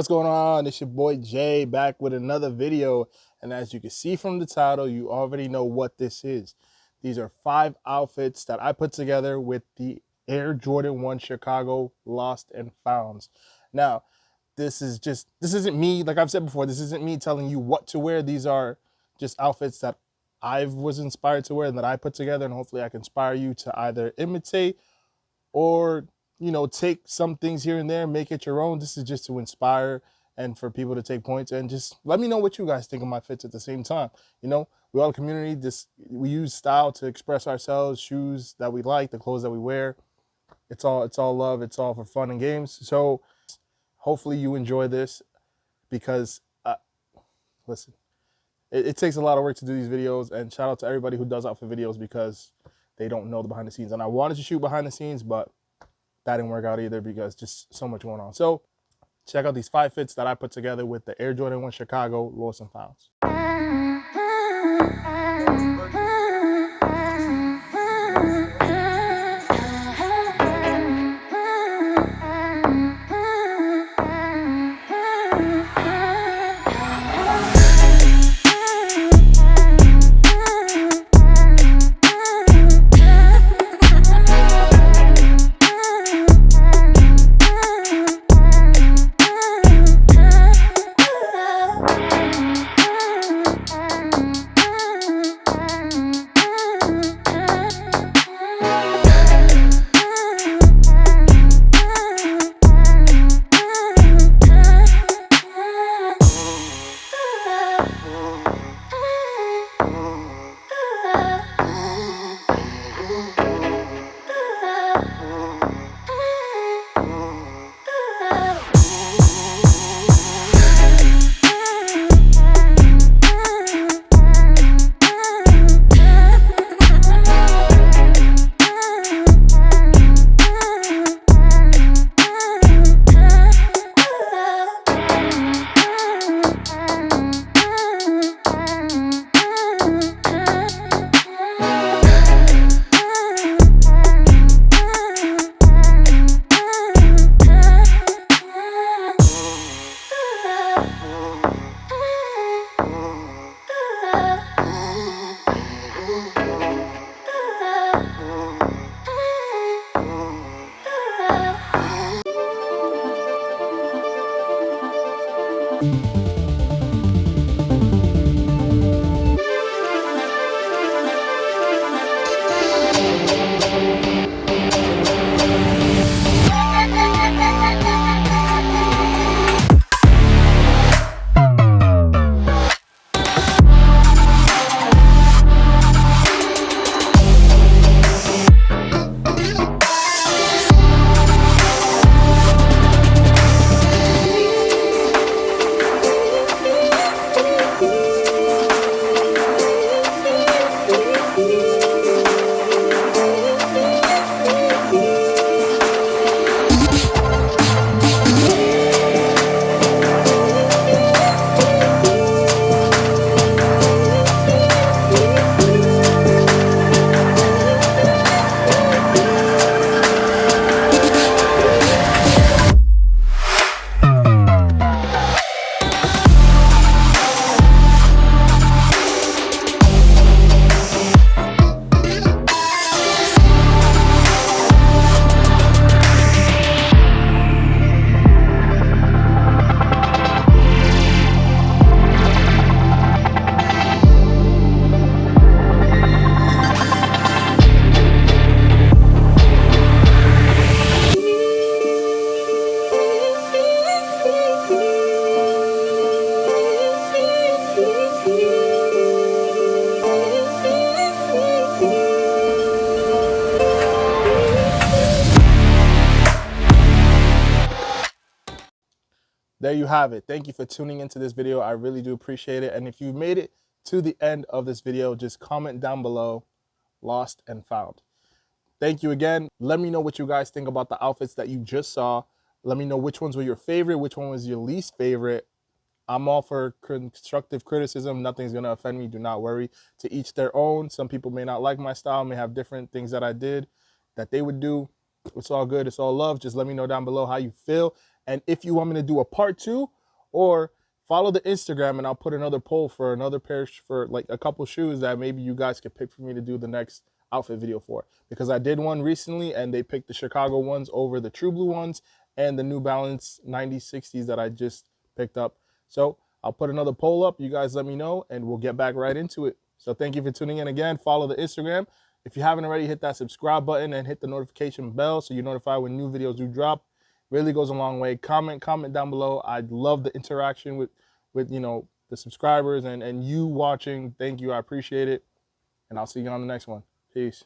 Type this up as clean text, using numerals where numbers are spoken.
What's going on? It's your boy Jay back with another video. And as you can see from the title, you already know what this is. These are 5 outfits that I put together with the Air Jordan 1 Chicago Lost and Founds. Now, this isn't me, like I've said before, this isn't me telling you what to wear. These are just outfits that I was inspired to wear and that I put together, and hopefully I can inspire you to either imitate or, you know, take some things here and there, make it your own. This is just to inspire and for people to take points, and just let me know what you guys think of my fits at the same time. You know, we're all a community. We use style to express ourselves, shoes that we like, the clothes that we wear. It's all love. It's all for fun and games. So hopefully you enjoy this, because listen, it takes a lot of work to do these videos, and shout out to everybody who does outfit videos, because they don't know the behind the scenes. And I wanted to shoot behind the scenes, but that didn't work out either, because just so much going on. So check out these 5 fits that I put together with the Air Jordan 1 Chicago Lost and Founds. There you have it. Thank you for tuning into this video. I really do appreciate it. And if you made it to the end of this video, just comment down below, lost and found. Thank you again. Let me know what you guys think about the outfits that you just saw. Let me know which ones were your favorite, which one was your least favorite. I'm all for constructive criticism. Nothing's going to offend me. Do not worry. To each their own. Some people may not like my style, may have different things that I did that they would do. It's all good. It's all love. Just let me know down below how you feel. And if you want me to do a part 2, or follow the Instagram and I'll put another poll for another pair, for like a couple shoes that maybe you guys could pick for me to do the next outfit video for. Because I did one recently and they picked the Chicago ones over the True Blue ones and the New Balance 9060s that I just picked up. So I'll put another poll up. You guys let me know and we'll get back right into it. So thank you for tuning in again. Follow the Instagram. If you haven't already, hit that subscribe button and hit the notification bell so you're notified when new videos do drop. Really goes a long way. Comment down below. I'd love the interaction with you know, the subscribers and you watching. Thank you. I appreciate it. And I'll see you on the next one. Peace.